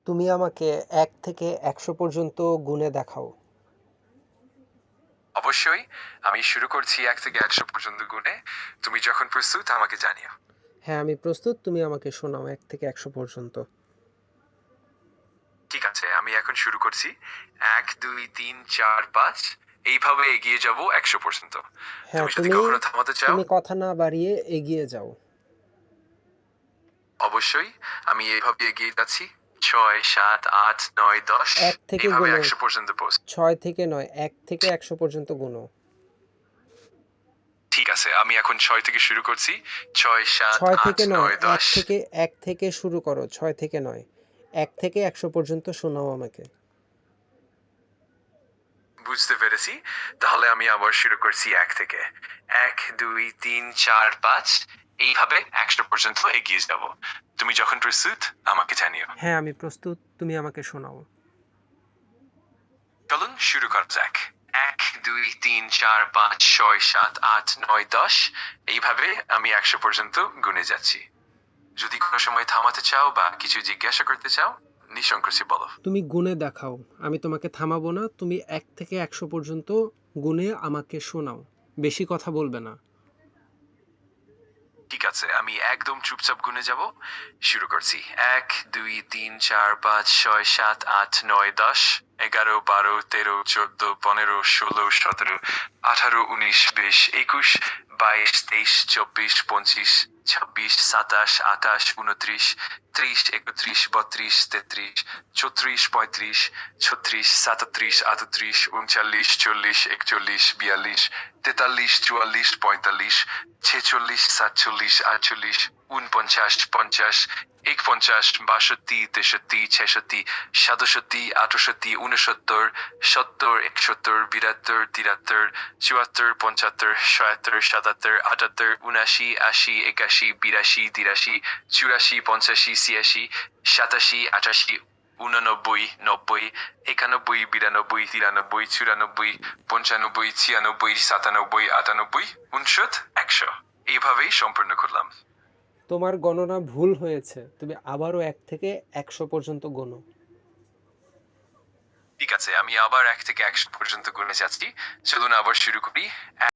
তুমি আমাকে ১ থেকে ১০০ পর্যন্ত গুণে দেখাও। অবশ্যই, আমি শুরু করছি ১ থেকে ১০০ পর্যন্ত গুণে। তুমি যখন প্রস্তুত আমাকে জানিও। হ্যাঁ, আমি প্রস্তুত। তুমি আমাকে শোনাও ১ থেকে ১০০ পর্যন্ত। ঠিক আছে, আমি এখন শুরু করছি। ১, ২, ৩, ৪, ৫ এইভাবে এগিয়ে যাব ১০০ পর্যন্ত। হ্যাঁ, তুমি যদি কখনো থামাতে চাও, তুমি কথা না বাড়িয়ে এগিয়ে যাও। অবশ্যই আমি এইভাবে এগিয়ে যাচ্ছি। ৬, ৭, ৮, ৯, ১০ ১ থেকে এইভাবে গোনো। ১০০ পর্যন্ত ৬ থেকে নয়, ১ থেকে ১০০ পর্যন্ত গোনো। ঠিক আছে, আমি এখন ৬ থেকে শুরু করছি। ৬, ৭, ৬ ৮, থেকে নয়, ৯, ১ ১০ থেকে ১ থেকে শুরু করো। ৬ থেকে নয়। ১ থেকে ১০০ পর্যন্ত শোনাও আমাকে। বুঝতে পেরেছি। তাহলে আমি আবার শুরু করছি ১ থেকে। ১, ২, ৩, ৪, ৫ এইভাবে ১০০ পর্যন্ত এগিয়ে যাব। তুমি যখন প্রস্তুত আমাকে জানিও। হ্যাঁ, আমি প্রস্তুত। তুমি আমাকে শোনাও। চলুন শুরু করা যাক। ১, ২, ৩, ৪, ৫, ৬, ৭, ৮, ৯, ১০ এইভাবে আমি ১০০ পর্যন্ত গুণে যাচ্ছি। যদি কোনো সময় থামাতে চাও বা কিছু জিজ্ঞাসা করতে চাও, নিঃসংকোচে বলো। তুমি গুণে দেখাও। আমি তোমাকে থামাবো না। তুমি ১ থেকে ১০০ পর্যন্ত গুণে আমাকে শোনাও। বেশি কথা বলবে না। ঠিক আছে, আমি একদম চুপচাপ গুনে যাব। শুরু করছি। ১, ২, ৩, ৪, ৫, ৬, ৭, ৮, ৯, ১০ ১১, ১২, ১৩, ১৪, ১৫, ১৬, ১৭, ১৮, ১৯, ২০, ২১, ২২, ২৩, ২৪, ২৫, ২৬, ২৭, ২৮, ২৯, ৩০, ৩১, ৩২, ৩৩, ৩৪, ৩৫, ৩৬, ৩৭, ৩৮, ৩৯, ৪০, ৪১, ৪২, ৪৩, ৪৪, ৪৫, ৪৬, ৪৭, ৪৮, ৪৯, ৫০, ৫১, ৬২, ৬৩, ৬৪, ৬৭, ৬৮, ৬৯, ৭০, ৭১, ৭২, ৭৩, ৭৪, ৭৫, ৭৬, ৭৭, ৭৮, ৭৯, ৮০, ৮১, ৮২, ৮৩, ৮৪, ৮৫, ৮৬, ৮৭, ৮৮, ৮৯, ৯০, ৯১, ৯২, ৯৩, ৯৪, ৯৫, ৯৬, ৯৭, ৯৮, ১০০ এইভাবেই সম্পূর্ণ করলাম। তোমার গণনা ভুল হয়েছে। তুমি আবারও ১ থেকে ১০০ পর্যন্ত গোনো। ঠিক আছে, আমি আবার ১ থেকে ১০০ পর্যন্ত গুনে যাচ্ছি। চলুন আবার শুরু করি।